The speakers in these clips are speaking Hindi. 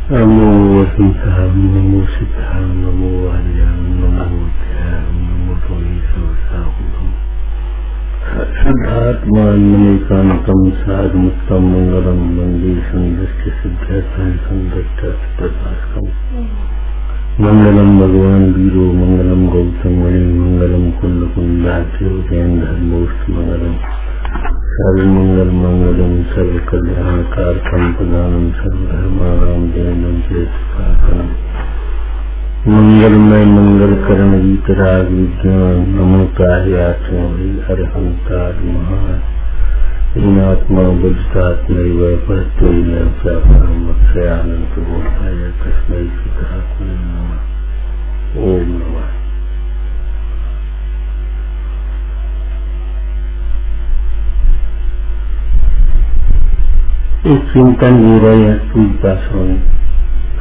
नमो वसीतां नमो सीतां नमो आर्यां नमो ध्यां नमो रोहि सवसाहुं शुद्धात्मा नमेकान्तं साधमुक्तं मंगलम वन्दे संदृष्टि सिद्ध्यर्थं संदृष्टप्रकाशकम् मंगलम भगवान वीरो मंगलम गौतम मणि मंगलम कुंड कुंडाख्यो जैन धर्मोष्ठ मंगलम सर्वमंगल मंगलम सर्व कल्याणकारकम प्रदानम सर्वधर्माणाम जयनम जयकारणम मंगलमय मंगल करण वीतराग विज्ञान नमोतायात्म अरहंकार महान हीनात्मा बुद्धात्मैव परत्वैन चापरम अक्षयानंत बोधाय तस्मै श्रीकृष्णाय नमः। ओम नमः। एक चिंतन दे रहे हैं पूजता स्वामी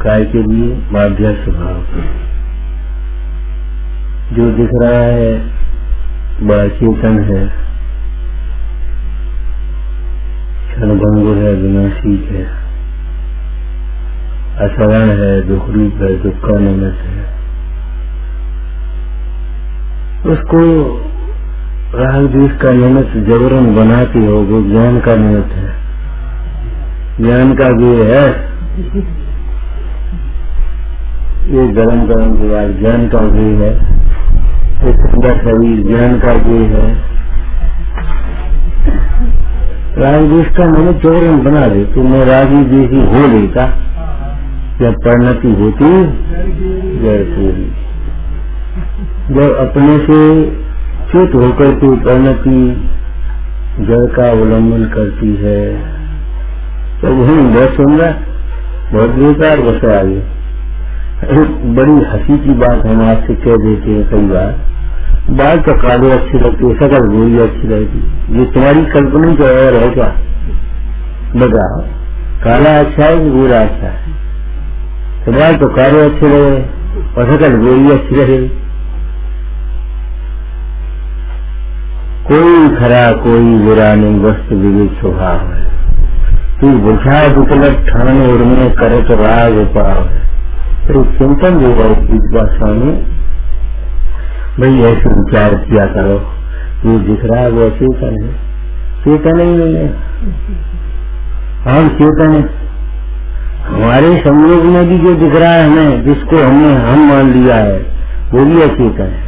काय के लिए बाध्य स्वभाव के जो दिख रहा है बड़ा चेतन है, क्षणभंगुर है, विनाशी है, असरण है, दुख रूप है, दुख का निमित्त है। उसको राग द्वेष का निमित्त जबरन बनाती हो वो ज्ञान का निमित्त है। ज्ञान का जो है ये गरम गरम विवाद ज्ञान का जो है, ये सुंदर शरीर ज्ञान का जो है, राग द्वेष का मैंने चौरन बना दे तो मैं रागी द्वेषी हो लेता जब परिणति होती जय पूरी। जब अपने से च्युत होकर के परिणति जय का अवलंबन करती है तो वही बहुत सुंदर बहुत बेकार बसा आगे। एक बड़ी हंसी की बात हम आपसे कह देते हैं कई बार, बाल तो काले अच्छी लगती है, सकल गोरी अच्छी लगती, ये तुम्हारी कल्पना तो और है क्या? बताओ काला अच्छा है कि गोरा अच्छा है? तो बाल तो काले अच्छे लगे और सकल गोरी अच्छी लगे। कोई खरा कोई बुरा नहीं, वस्तु विवेक स्वभाव है। तू बुझा बुतलट ठान और में करत राग उपाव है। तो चिंतन दे रहा है इस भाषा में, भाई ऐसे विचार किया करो, ये दिख रहा है वो चेतन है, चेतन ही नहीं है, हम चेतन है। हमारे संयोग में भी जो दिख रहा है हमें, जिसको हमने हम मान लिया है, वो भी अचेतन है।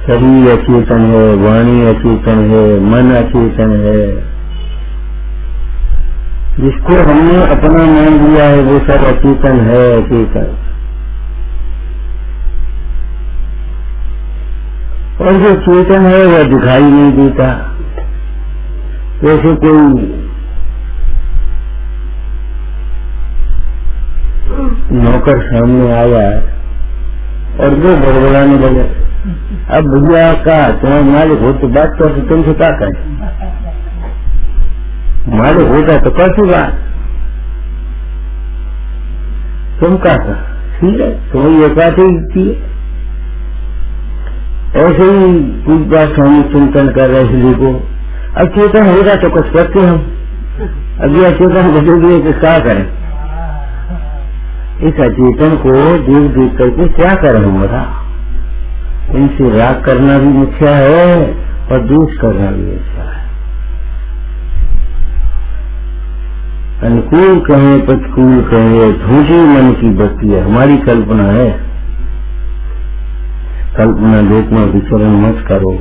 शरीर अचेतन है, वाणी अचेतन है, मन अचेतन है। जिसको हमने अपना मान लिया है वो सब अचेतन है, अचेतन। और जो चेतन है वह दिखाई नहीं देता। जैसे कोई नौकर सामने आया और वो बड़बड़ाने लगे, अब भैया का तुम्हारा मालिक हो तो बात कर, तुमसे क्या करें? मालिक होता तो कर सी बात, तुम क्या कर? ठीक है तुम्हें ये बात ही थी। ऐसे ही पूजा स्वामी चिंतन कर रहे इसलिए को अब चेतन होगा तो कुछ करते हम, अभी अचेतन बदल तो क्या करें? इस अचेतन को देख देख करके क्या करें हमारा? इनसे राग करना भी मुख्य है और द्वेष करना भी मुख्य है। अनुकूल कहें प्रतिकूल कहें, झूठी मन की बत्ती है, हमारी कल्पना है। कल्पना लोक में विचरण मत करो,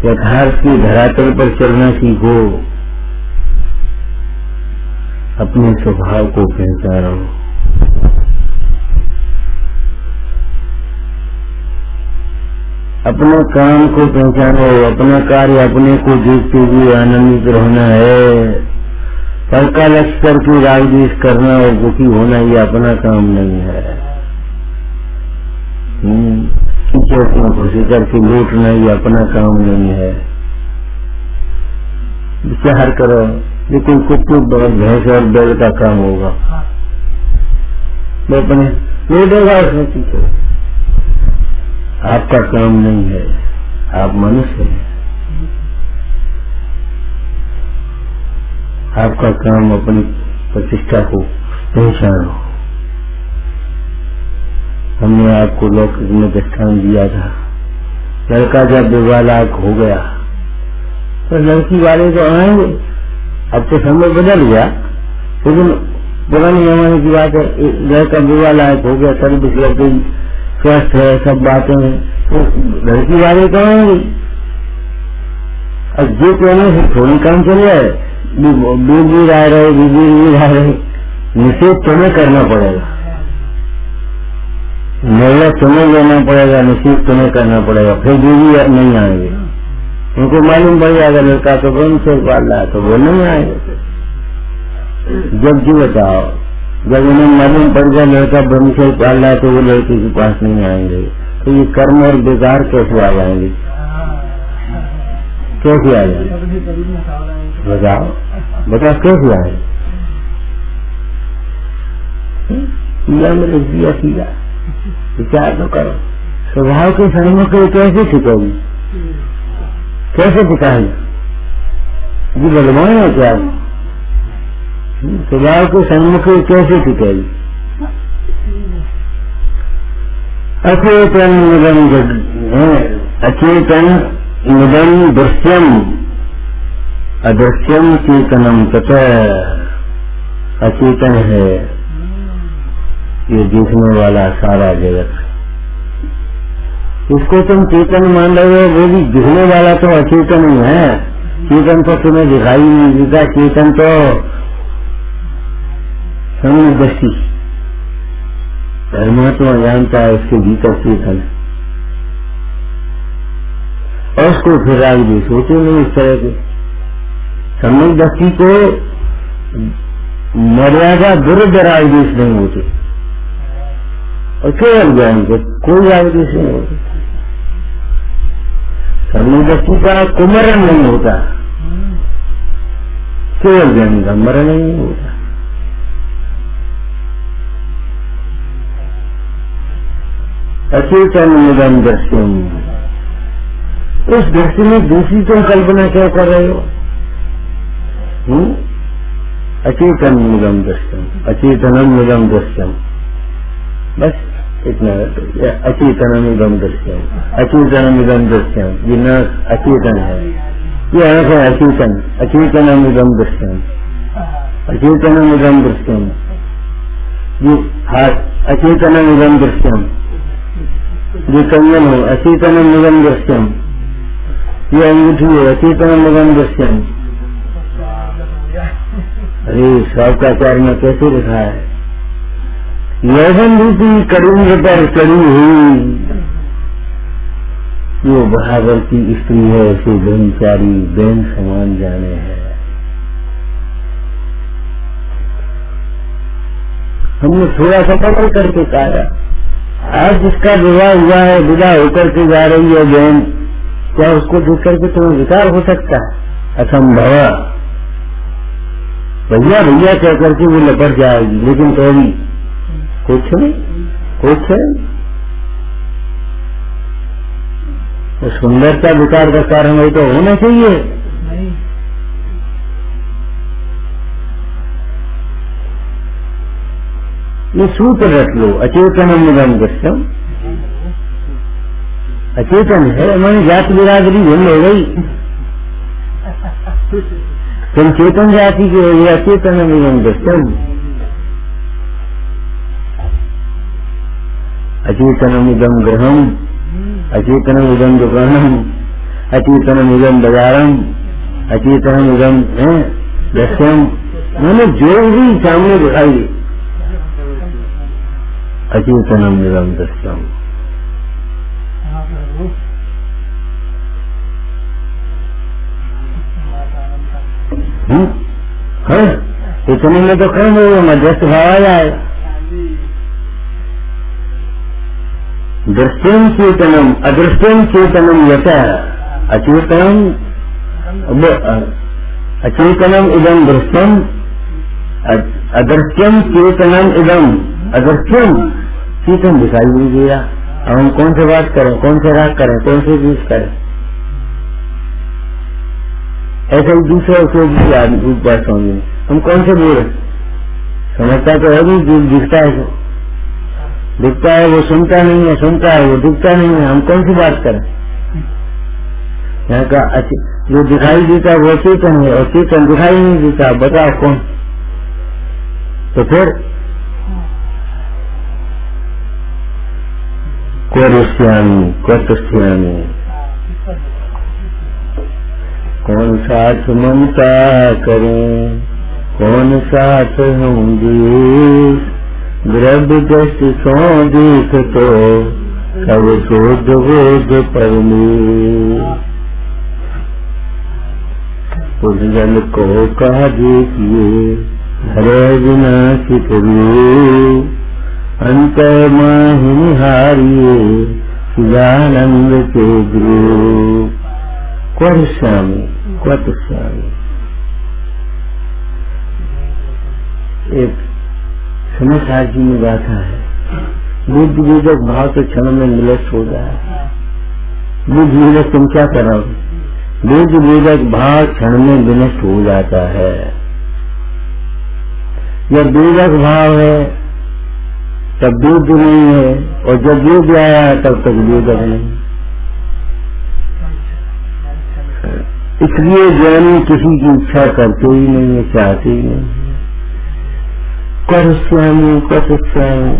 यथार्थ की धरातल पर चलना सीखो, अपने स्वभाव को पहचानो। अपने काम को पहचानो, अपना कार्य अपने को देखते हुए आनंदित रहना है। पर का लक्ष्य करके राग द्वेष करना और दुखी होना ये अपना काम नहीं है। किसी खुशी करके लूटना ये अपना काम नहीं है। विचार करो, लेकिन कुत्ते भैंस और बैल का काम होगा, वो अपने ले देगा उसमें पीछे। आपका काम नहीं है, आप मनुष्य हैं। आपका काम अपनी प्रतिष्ठा को पहचानो। हमने आपको लौकिक में दृष्टांत दिया था, लड़का जब विवाह लायक हो गया तो लड़की वाले तो आएंगे। अब तो समय बदल गया, लेकिन पुराने जमाने की बात है, लड़का विवाह लायक हो गया, सर्विस लग गई, स्वस्थ है, सब बातें हैं, तो लड़की वाले तो आएंगे। अब जो कहने से थोड़ी काम चल जाए, बीबी रह रहे, बीबी रह रहे, निषेध तुम्हें करना पड़ेगा, निर्णय तुम्हें लेना पड़ेगा, निषेध तुम्हें करना पड़ेगा, फिर बीबी नहीं आएंगे। उनको मालूम पड़ जाएगा लड़का तो ब्रह्मचर्य पाल रहा है, तो वो नहीं आएंगे। जब जी बताओ, जब उन्हें मालूम पड़ गया लड़का ब्रह्मचर्य पाल रहा है तो वो लड़के के पास नहीं आएंगे। तो ये कर्म और बेकार कैसे आ जाएंगे, कैसे आ जाएंगे? बताओ बताओ कैसे आएंगे? किया मेरे दिया किया, विचार तो करो। स्वभाव के सन्मुख कैसे टिकेगी, कैसे टिकाएंगे? जी बलवान है क्या? स्वभाव के सन्मुख कैसे टिकेगी? अचेतन अचेतन निदम दृश्यम अदृश्यम चेतनम तथा अचेतन है ये देखने वाला सारा जगत। इसको तुम चेतन मान रहे हो, वो भी दिखने वाला तो अचेतन ही है। चेतन तो तुम्हें दिखाई नहीं देता, चेतन तो सम्यक दृष्टि परमात्मा जानता है, उसके भीतर चेतन है। और उसको फिर राग भी सोचे नहीं इस तरह के सम्यक दृष्टि को मर्यादा विरुद्ध राग देश नहीं होते, और केवल ज्ञान को कोई राग देश नहीं होते। सम्यक दृष्टि का कुमरण नहीं होता, केवल ज्ञान का मरण नहीं होता। अचेतन निगम दृश्यम, उस दृष्टि में दूसरी तुम कल्पना क्या कर रहे हो? अचेतन निगम दृश्यम, अचेतनम निगम दृश्यम, बस इतना। अचेतनम निगम दृश्यम, अचेतनम निगम दृश्यम, ये न अचेतन है, ये आंख है अचेतन, अचेतनम निगम दृश्यम, अचेतनम निगम दृश्यम, ये हाथ अचेतनम निगम दृश्यम, ये कंगन हो अचेतनम निगम दृश्यम, ये अंगूठी है अचेतनम निगम दृश्यम। अरे शौकाचार्य में कैसे लिखा है, यौवन रूपी करुण पर चढ़ी हुई जो बहावर की स्त्री है, उसे ब्रह्मचारी बहन समान जाने है। हमने थोड़ा सा पकड़ करके कहा, आज जिसका विवाह हुआ है, विदा होकर के जा रही है बहन, क्या उसको देख करके तुम्हें विकार हो सकता है? असंभव। भैया भैया कह करके वो लपट जाएगी, लेकिन कहेगी कुछ नहीं, कुछ है। तो सुंदरता विकार का कारण है तो होना चाहिए। ये सूत्र रख लो, अचेतनम निगम दृश्यम, अचेतन है, हमारी जाति बिरादरी भिन्न हो गई। तुम चेतन जाति के हो, अचेतनम निगम दृश्यम, अचेतनम इदम गृहम, अचेतनम इदम दुकानम, अचेतनम इदम बाजारम, अचेतनम इदम दृश्यम। मैंने जो भी सामने दिखाई, अचेतनम निगम दृश्यम। इतने में तो कम हो, मध्यस्थ भाव आ जाएगा। दृश्यम चेतनम अदृश्यम चेतनम यत अचेतनम अचेतनम इदम दृश्यम अदृश्यम चेतनम इदम अदृश्यम चेतन दिखाई नहीं दिया। अब हम कौन से बात करें, कौन से राग करें, कौन से बीज करें? ऐसा ही दूसरा को भी ऊपर समझे। हम कौन से बोल रहे, समझता तो है नहीं, जो दिखता है तो दिखता है, वो सुनता नहीं है, सुनता है वो दिखता नहीं है, हम कौन सी बात करें। यहाँ का जो दिखाई देता वो चेतन है और चेतन दिखाई नहीं देता, बताओ कौन। तो फिर कौरस्यामी कौतस्यामी, कौन साथ ममता करें, कौन साथ होंगे, द्रव्य दृष्टि सो देख तो सब शोध बोध परमे। पुरजन को कहा देखिए हरे विनाशित रूप, अंतर माहिनी हारिए चिदानंद के गुरु। कौरस्यामी कौतस्यामी, एक समाचार जी में गाथा है, बुद्ध वेदक भाव तो क्षण में निलस्त हो जाए। बुद्ध वेदक तुम क्या करोगे, बुद्ध वेदक भाव क्षण में विनष्ट हो जाता है। जब वेदक भाव है तब बुद्ध नहीं है, और जब वेद आया तब तक वेदक नहीं। इसलिए ज्ञानी किसी की इच्छा करते ही नहीं है, चाहते ही नहीं है। कौरस्यामी कौतस्यामी,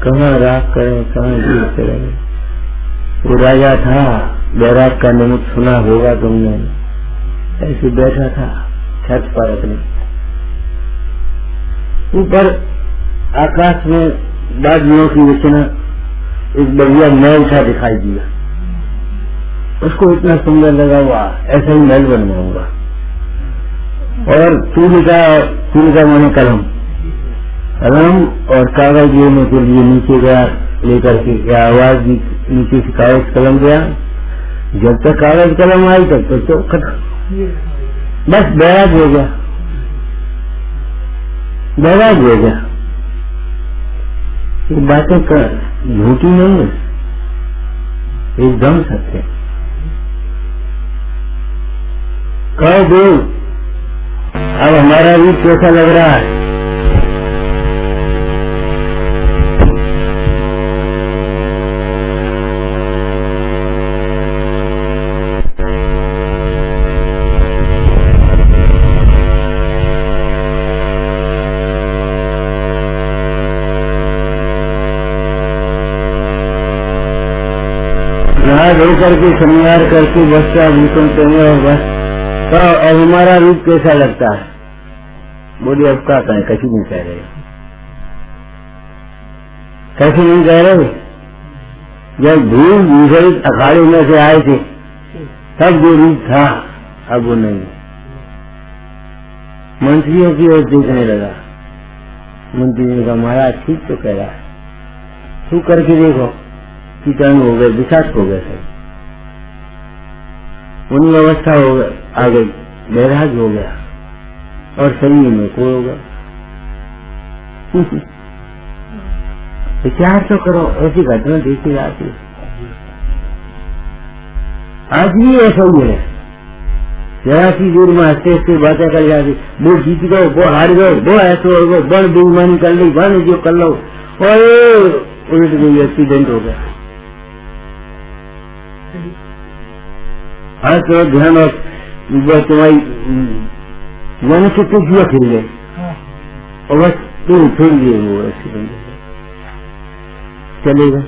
कहाँ राग करें कहाँ गीत करें। वो राजा था, बैराग का निमित्त सुना होगा तुमने, ऐसे बैठा था छत पर अपने, ऊपर आकाश में बादलों की रचना, एक बढ़िया महल सा दिखाई दिया। उसको इतना सुंदर लगा, हुआ ऐसा ही महल बनवाऊंगा। और तूने का मैंने कलम और कागज लेने के लिए नीचे गया, लेकर के क्या आवाज नीचे से कागज कलम गया। जब तक कागज कलम आई तब तक तो खत्म, बस बैराग हो गया, बैराग हो गया। ये बातें झूठी नहीं है, एकदम सत्य। कहो देव, अब हमारा रूप कैसा लग रहा है? नहा धो करके श्रृंगार करके बच्चा भूषण पहने और बस, तो अब हमारा रूप कैसा लगता है? बोलिए अब क्या कहें, कहीं नहीं कह रहे, कैसे नहीं कह रहे। जब भूल भूषित अखाड़े में से आए थे तब जो रूप था, अब वो नहीं। मंत्रियों की ओर देखने लगा, मंत्री ने कहा महाराज ठीक तो कह रहा है, तू करके देखो, कीटाणु हो गए, विषाक्त हो गए, उन्हीं अवस्था हो गए, आ गई, बैराग हो गया और शरीर में को हो गया। विचार तो करो, ऐसी घटना देखी जाती, आज भी ऐसा ही है। जरा सी दूर में हंसते हंसते बातें कर जाती, वो जीत गए, वो हार गए, वो ऐसे हो गए, बड़ बेईमानी कर ली, बड़ जो कर लो, और उलट गई, एक्सीडेंट हो गया। आज तो ध्यान और तुम्हारी मन से कुछ हुआ फिर गए और बस तुम फिर गए, वो एक्सीडेंट चलेगा।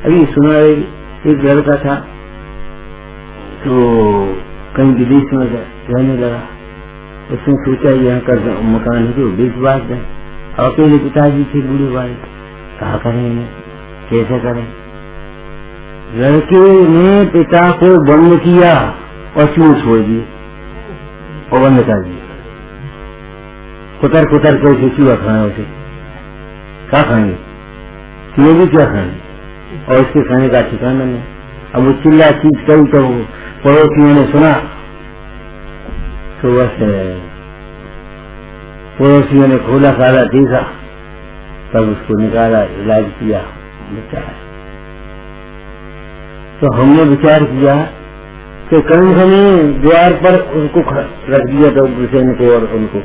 अभी सुना एक लड़का था तो कहीं विदेश में रहने लगा, उसने सोचा यहाँ का मकान है तो बीच बात है, अकेले पिताजी थे, बूढ़ी बाई, कहा करें कैसे करें। लड़के ने पिता को बंद किया और चूर छोड़ दिए और बंद कर दिया। कुतर कुतर के उसे चूहा खाना, उसे क्या खाएंगे, चूहे भी क्या खाएंगे, और उसके खाने का ठिकाना नहीं। अब वो चिल्ला चीज करी तो पड़ोसियों ने सुना तो बस पड़ोसियों ने खोला खाला देखा, तब उसको निकाला, इलाज किया, बचा। तो हमने विचार किया कि कंस ने द्वार पर उनको रख दिया था, उग्रसेन को और उनको।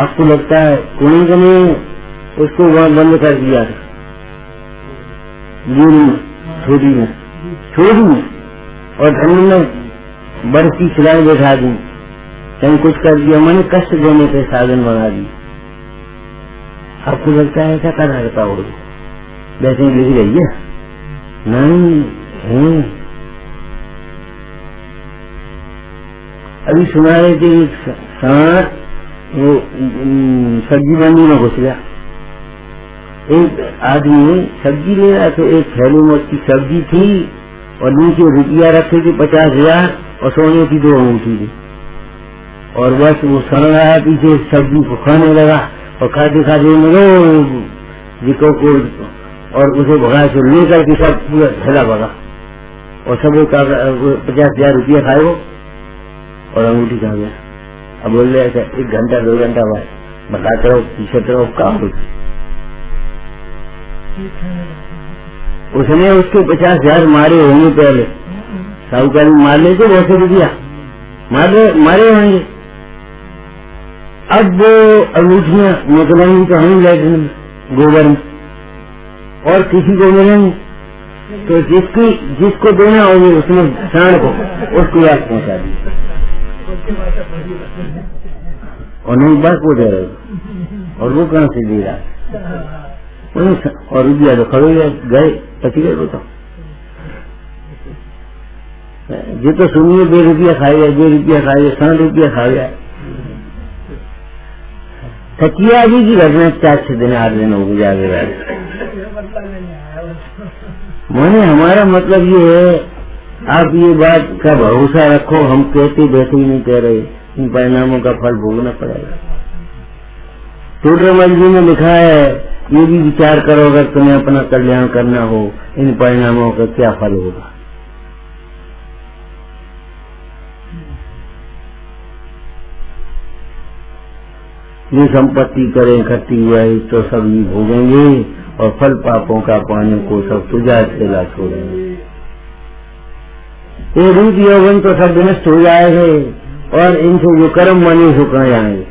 आपको लगता है कंस ने उसको वहां बंद कर दिया था, छोटी में और ठंड में बर्फ की सिलाई बैठा दी, कहीं कुछ कर दिया, मैंने कष्ट देने के साधन बना दी। आपको लगता है ऐसा कर सकता हो? वैसे ही लिख रही है नहीं है। अभी सुना रहे थे एक सांड वो सब्जी मंडी में घुस गया। एक आदमी सब्जी ले रहा था, एक थैली में उसकी सब्जी थी और नीचे रुपया रखे थे 50,000 और सोने की 2 अंगूठी थी, और बस वो सड़ रहा पीछे सब्जी को खाने लगा और खाते खाते मरो जिको को और उसे भगा से लेकर के सब पूरा झला भगा और सब 50,000 रुपया खाए वो और अंगूठी खा गया। अब बोल रहे ऐसा 1 घंटा 2 घंटा बाद बताते रहो पीछे रहो काम हो। उसने उसके 50,000 मारे होंगे, पहले साहूकारी मार लेते वैसे रुपया मारे होंगे। अब वो अंगूठियां निकलेंगी तो हम लैट्रिन में गोबर में और किसी को मिलेंगे तो जिसको देना होगी उसने सांड को उसको याद पहुंचा दी और नहीं बस वो दे रहे और वो कहां से दे रहा और रुपया तो खड़े गए पची गए। वो तो ये तो सुनिए 2 रुपया खाएगा 2 रुपया खाएगा 100 रुपया खाएगा। सचिया जी की घटना 4-6 दिन 8 दिन हो गया मैंने। हमारा मतलब ये है आप ये बात का भरोसा रखो, हम कहते वैसे ही नहीं कह रहे, इन परिणामों का फल भोगना पड़ेगा। टोडरमल जी ने लिखा है ये भी विचार करो अगर तुम्हें अपना कल्याण करना हो इन परिणामों का क्या फल होगा। ये संपत्ति करें इकट्ठी हुआ तो सब ये भोगेंगे और फल पापों का पाने को सब तुझा चला छोड़ेंगे। ये रूप यौवन तो सब नष्ट हो जाएंगे और इनसे जो कर्म बने सुखा जाएंगे।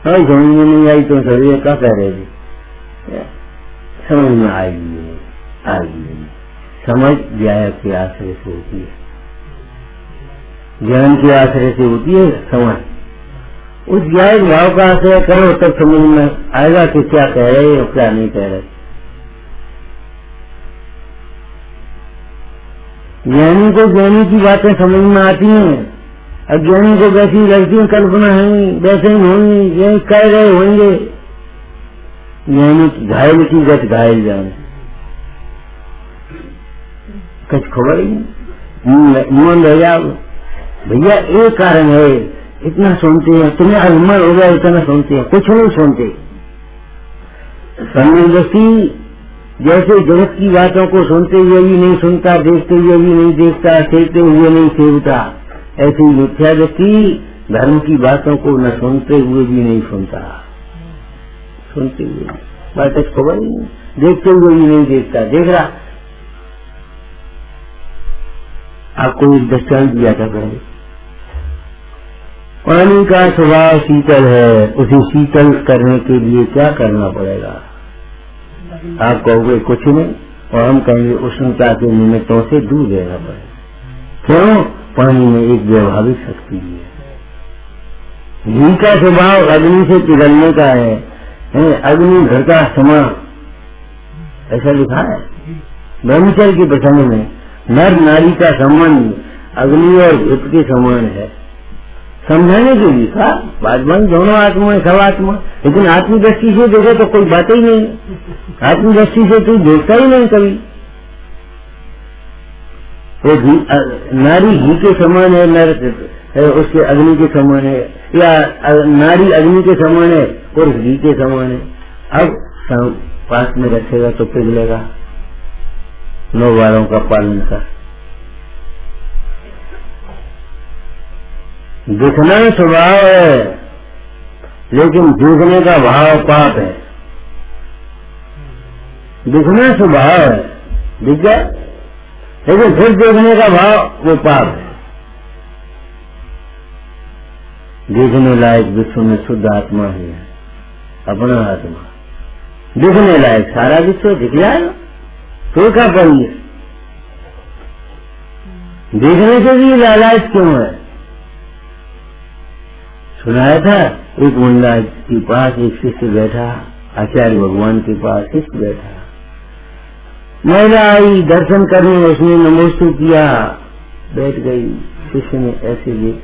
हाँ समझ में नहीं आई तो सभी क्या कह रहे थे, समझ में आएगी। समझ व्याय के आश्रय से होती है, ज्ञान के आश्रय से होती है समझ। उस ज्ञान भाव का आश्रय करो तब समझ में आएगा कि क्या कह रहे और क्या नहीं कह रहे। ज्ञानी को ज्ञानी की बातें समझ में आती हैं, अज्ञानी को वैसी लगती कल्पना है वैसे ही होंगे यही कह रहे होंगे। ज्ञानी की घायल की गत घायल जाने कुछ खबर ही नहीं रह जाओ भैया। एक कारण है इतना सुनते हैं, तुम्हें अभिमान हो गया इतना सुनते हैं, कुछ नहीं सुनते। समझती जैसे जगत की बातों को सुनते हुए भी नहीं सुनता, देखते हुए भी नहीं देखता, सेवते हुए नहीं सेवता, ऐसी मिथ्या व्यक्ति धर्म की बातों को न सुनते हुए भी नहीं सुनता, सुनते हुए बात खबर ही नहीं, देखते हुए भी नहीं देखता, देख रहा। आपको एक दृष्टांत दिया था पहले, पानी का स्वभाव शीतल है, उसे शीतल करने के लिए क्या करना पड़ेगा? आप कहोगे कुछ नहीं, और हम कहेंगे उष्णता के निमित्तों से दूर रहना पड़ेगा। क्यों? पानी में एक व्यवहारिक शक्ति है। घी का स्वभाव अग्नि से पिघलने का है, अग्नि घर का समा, ऐसा लिखा है ब्रह्मचर्य के प्रसंग में। नर नारी का संबंध अग्नि और घृत के समान है। समझाने के लिए कहा बादमान दोनों आत्मा है, सब आत्मा, लेकिन आत्मदृष्टि से देखो तो कोई बात ही नहीं, आत्मदृष्टि से तू देखता ही नहीं कभी। वो नारी घी के समान है, नर उसके अग्नि के समान है, या नारी अग्नि के समान है और घी के समान है। अब पास में रखेगा तो पिघलेगा। 9 वारों का पालन कर। दिखना स्वभाव है लेकिन देखने का भाव पाप है। दिखना स्वभाव है, दिख गया, लेकिन फिर देखने का भाव वो पाप है। देखने लायक विश्व में शुद्ध आत्मा ही है, अपना आत्मा। दिखने लायक सारा विश्व दिख जाएगा, तो क्या करिए? देखने के लिए लालच क्यों है? सुनाया था एक मुंडा के पास एक शिष्य बैठा, आचार्य भगवान के पास शिष्य बैठा, महिला आई दर्शन करने, उसने नमोस्तु किया, बैठ गई। शिष्य ने ऐसे देख,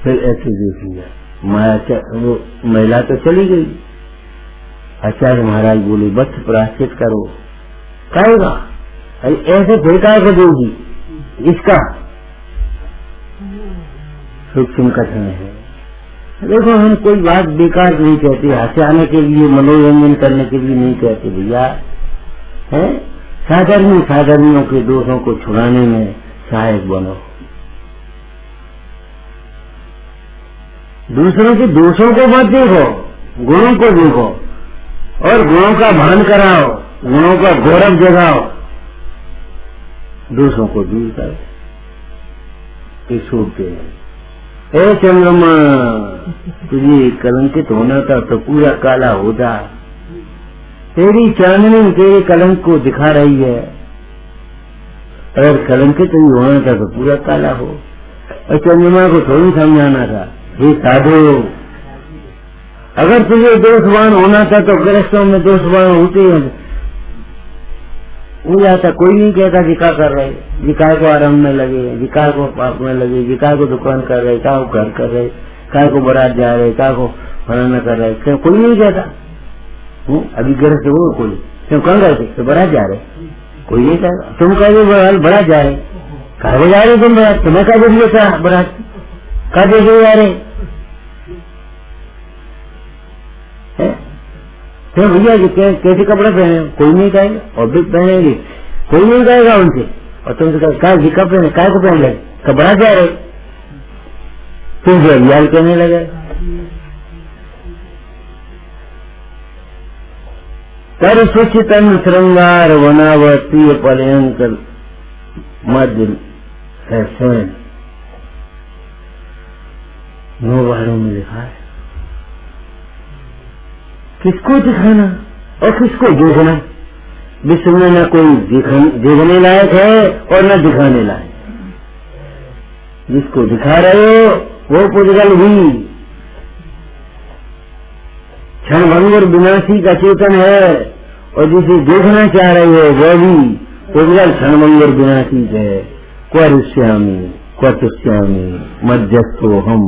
फिर ऐसे देख लिया, माया वो महिला तो चली गई। आचार्य महाराज बोले बस प्रायश्चित करो। कहेगा ऐसे फिर काय को देगी? इसका सूक्ष्म कथन है। देखो हम कोई बात बेकार नहीं कहते, हंसाने के लिए, मनोरंजन करने के लिए नहीं कहते भैया, है साधर्मियों के दोषों को छुड़ाने में सहायक बनो। दूसरों के दोषों को मत देखो, गुणों को देखो और गुणों का भान कराओ, गुणों का गौरव जगाओ, दोषों को दूर करो। छोड़ते हैं। ए चंद्रमा, तुझे कलंकित होना था तो पूरा काला होता। तेरी चांदनी तेरे कलंक को दिखा रही है, अगर कलंकित नहीं होना था तो पूरा काला हो। और चंद्रमा को थोड़ी समझाना था, हे साधु, अगर तुझे दोषवान होना था तो गृहस्थों में दोषवान होते हैं, हो जाता। कोई नहीं कहता जी क्या कर रहे, जी काय को आराम में लगे, जी काय को पाप में लगे, जी काय को दुकान कर रहे, काय को घर कर रहे, काय को बारात जा रहे, काय को फलाना कर रहे, कोई नहीं कहता। अभी घर से हो कोई, तुम कहाँ गए थे? तो बारात जा रहे, कोई नहीं कहेगा। तुम कहे बारात जा रहे, कहा जा रहे तुम बारात, तुम्हें क्या जरूरी था बारात, कहा देखे जा रहे? तो भैया जी कैसे कपड़े पहने? कोई नहीं कहेगा। और भी पहनेंगे, कोई नहीं कहेगा उनसे। और तुमसे कहा जी कब पहने, काय को पहन गए, कब बारात जा रहे, तुम जो अभियान कहने लगे। कर सुचितन श्रृंगार वनावती पर्यंकर मध्य है स्वयं। 9 बारों में लिखा है किसको दिखाना और किसको देखना। विश्व में न कोई देखने लायक है और न दिखाने लायक। जिसको दिखा रहे हो वो पुद्गल भी क्षणभंगुर विनाशी का चेतन है, और जिसे देखना चाह रहे हो वो भी पुद्गल क्षणभंगुर विनाशी है। क्वरुष्यामी क्वतुष्यामी मध्यस्थो हम,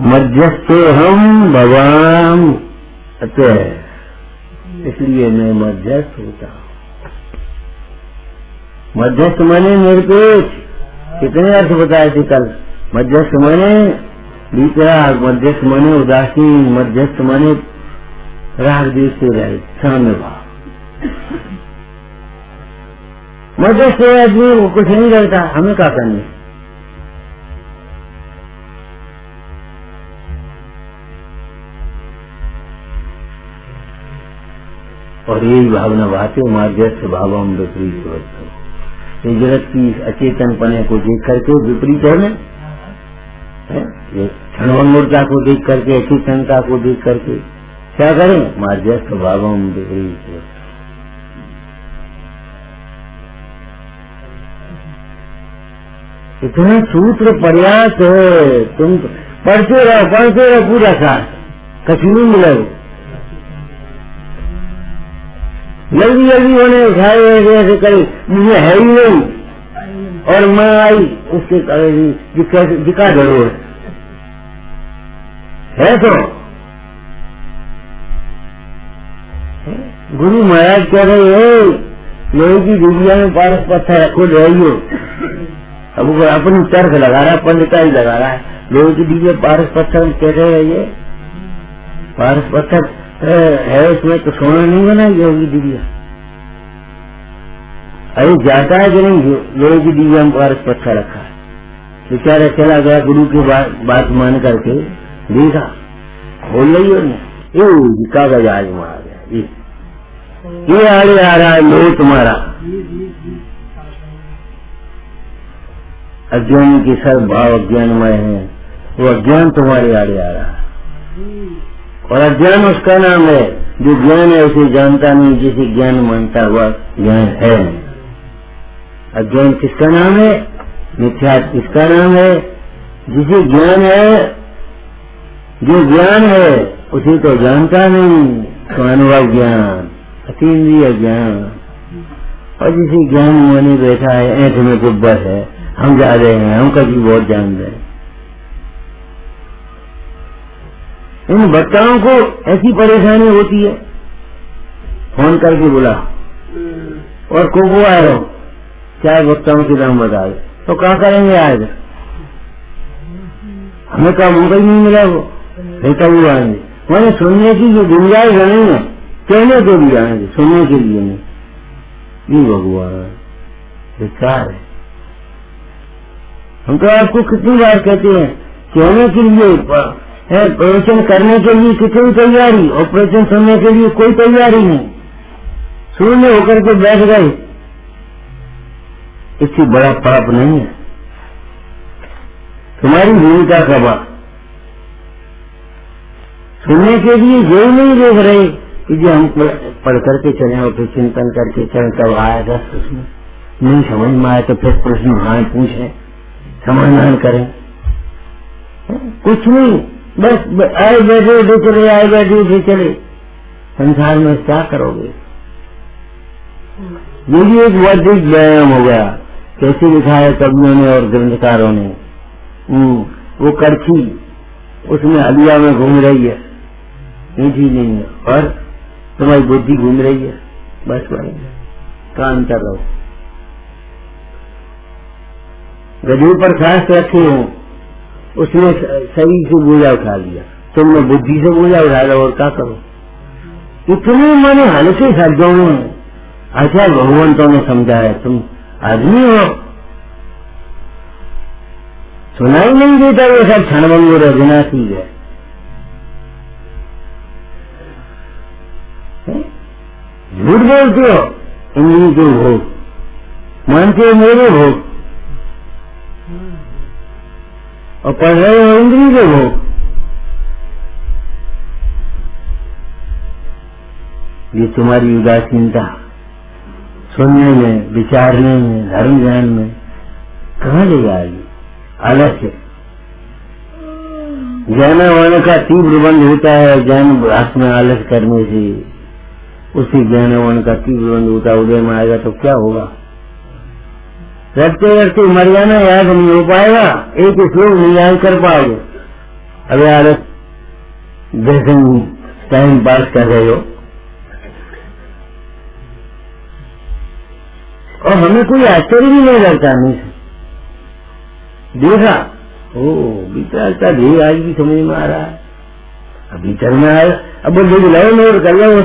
मध्यस्थो हम भगवान। अतः इसलिए मैं मध्यस्थ होता हूँ। मध्यस्थ माने निरपेक्ष। कितने अर्थ बताए थे कल? मध्यस्थ माने वितराग, मध्यस्थ माने उदासीन, मध्यस्थ माने राग देश से रहे, साम्य भाव। मध्यस्थ आदमी कुछ नहीं करता, हमें क्या करना। और यही भावना भाते माध्यस्थ भावम विपरीत वस्तु। ये जगत की अचेतन पने को देख करके विपरीत है ना, ये क्षणभंगुरता को देख करके, अचेतनता को देख करके क्या करें? माध्यस्थ भावम विपरीत वस्तु। इतना सूत्र प्रयास है, तुम पढ़ते रहो पूरा साथ, कभी नहीं मिलोगे। जल्दी जल्दी होने उठाए ऐसे करे, मुझे है ही नहीं, और माँ आई उसके दिखा जरूर है। तो गुरु महाराज कह रहे हो लोहे की दुनिया में पारस पत्थर रखो रहियो। अब वो अपनी तर्क लगा रहा है, पंडिता ही लगा रहा है। लोहे की दीजिए पारस पत्थर कह रहे हैं, ये पारस पत्थर है, उसमें तो सोना नहीं बनाई होगी दिव्या। अरे जाता है कि नहीं? लोहे की दिव्या में पारस पत्थर रखा है, बेचारा चला गया गुरु की बात मान करके, देखा खोल रही हो ना, कागज आज मार गया। ये आड़े आ रहा है लो तुम्हारा। अज्ञान के सब भाव अज्ञानमय है, वो अज्ञान तुम्हारे आड़े आ रहा है। और अज्ञान उसका नाम है जो ज्ञान है उसे जानता नहीं, जिसे ज्ञान मानता हुआ ज्ञान है। अज्ञान किसका नाम है? मिथ्या किसका नाम है? जिसे ज्ञान है, जो ज्ञान है उसे तो जानता नहीं, तो अनुभव ज्ञान, अतीन्द्रिय ज्ञान। और जिसे ज्ञान माने बैठा है, ऐठ में गुब्बर है, हम जा रहे हैं, हम कभी बहुत जान रहे हैं। इन बच्चाओं को ऐसी परेशानी होती है, फोन करके बुला और को आए रहो, चाहे बच्चाओं के नाम बता दे, तो क्या करेंगे? आज हमें का मौका ही नहीं मिला, वो फिर कभी आएंगे। मैंने सुनने की जो गुंजाइश नहीं है, कहने के लिए आएंगे, सुनने के लिए नहीं। ये भगवान बेकार है। हम तो आपको कितनी बार कहते हैं, कहने के लिए प्रवचन करने के लिए कितनी तैयारी, और प्रवचन सुनने के लिए कोई तैयारी नहीं, शून्य होकर के बैठ गए, इससे बड़ा पाप नहीं है। तुम्हारी भूमिका कबा सुनने के लिए यही नहीं देख रहे कि जो हम पढ़ करके चले और फिर चिंतन करके चले, तब आएगा प्रश्न, नहीं समझ में आए तो फिर प्रश्न हाँ पूछे, समाधान करें। कुछ नहीं, बस आए बैठे उठे चले, आए बैठे उठे चले। संसार में क्या करोगे? ये भी एक बौद्धिक व्यायाम हो गया। कैसे लिखा है कवियों ने और ग्रंथकारों ने, वो कड़छी उसमें हलिया में घूम रही है, मीठी नहीं है, और तुम्हारी बुद्धि घूम रही है। बस भाई का अंतर रहो। गधे पर सांस रखे हो, उसने शरीर से बोझा उठा लिया, तुमने बुद्धि से बोझा उठा लिया, और क्या करो? इतने माने हल्के शब्दों में अच्छा भगवंतों ने समझा है, तुम आदमी हो, सुनाई नहीं देता, वो सब क्षणभंगुर है, विनाशी है। झूठ बोलते हो, इंद्री के भोग मानते हो, मेरे भोग, और पढ़ रहे हो इंद्री के भोग। ये तुम्हारी उदासीनता सुनने में, विचारने में, धर्म ज्ञान में कहाँ ले जाएगी? आलस्य ज्ञानवान का तीव्र बंध होता है, ज्ञान रात में आलस करने से, उसी ज्ञानवान का तीव्र बंध होता है। उदय में आएगा तो क्या होगा? रटते रटते मर जाना याद नहीं हो पाएगा, एक श्लोक नहीं याद कर पाओगे। अबे आलस जैसे टाइम पास कर रहे हो, और हमें कोई आश्चर्य भी नहीं लगता। नहीं देखा, ओ विचारता धीरे आज भी समझ में आ रहा है, अब भीतर में आया, अब वो लाओ नोट कर लो,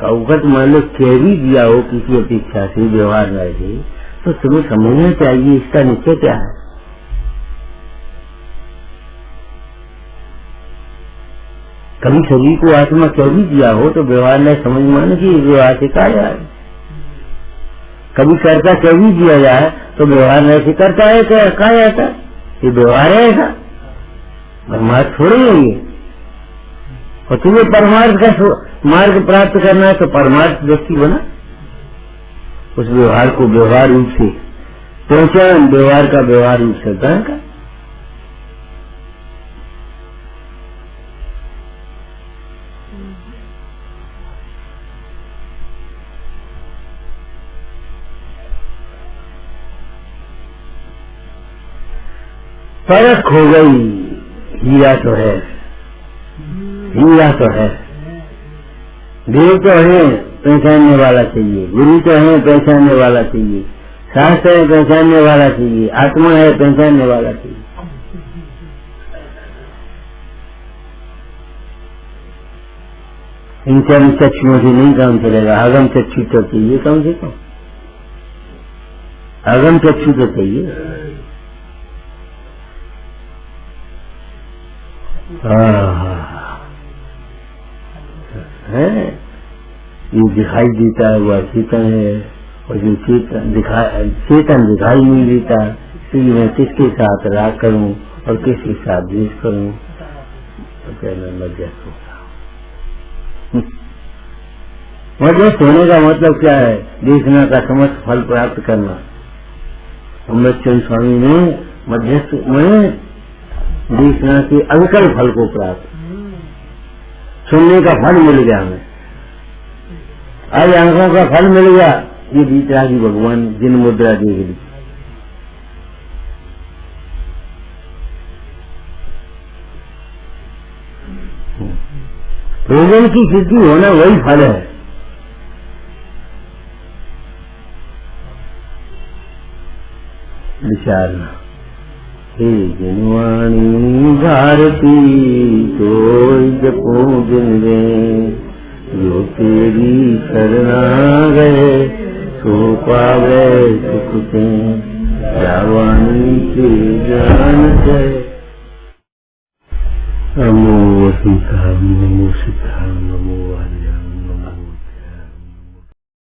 कौकट मान लो कह भी दिया हो किसी अपेक्षा से व्यवहार में से, तो तुम्हें समझना चाहिए इसका निश्चय क्या है। कभी शरीर को आत्मा कह भी दिया हो तो व्यवहार में समझ माने की व्यवहार से कहा जाए। कभी कर्ता कह भी दिया जाए तो व्यवहार में से करता है, कहा जाता है ये व्यवहार है ऐसा, परमार्थ थोड़ी है ये। और तुम्हें परमार्थ का मार्ग प्राप्त करना है तो परमार्थ व्यक्ति बना, उस व्यवहार को व्यवहार रूप से पहचान, व्यवहार का व्यवहार रूप से ग्रहण कर। फर्क हो गई, हीरा तो है, हीरा तो है, देव तो है पहचानने वाला चाहिए, गुरु तो है पहचानने वाला चाहिए, शास्त्र है पहचानने वाला चाहिए, आत्मा है पहचानने वाला चाहिए। इन चरण चक्षुओं से नहीं काम चलेगा, आगम चक्षु तो चाहिए, कम से कम आगम चक्षु तो चाहिए। है ये दिखाई देता है वह चेतन है, और जो चेतन दिखाई नहीं देता, इसलिए मैं किसके साथ राग करूं और किसके साथ द्वेष करूं, तो कहना मध्यस्थ होता। मध्यस्थ होने का मतलब क्या है? देखना का समस्त फल प्राप्त करना। अमृतचंद स्वामी ने मध्यस्थ में देखना के अविकल फल को प्राप्त, सुनने का फल मिल गया हमें, आज आंखों का फल मिल गया, ये बीतरागी भगवान जिन मुद्रा देख ली। भोजन की सिद्धि होना वही फल है। विचारना, हे जिनवाणी भारती तो जपो दिन रे, जो तेरी शरणा गए सो पावे सुख से, रावाणी के ज्ञान से। नमो सीता नमो सीता नमो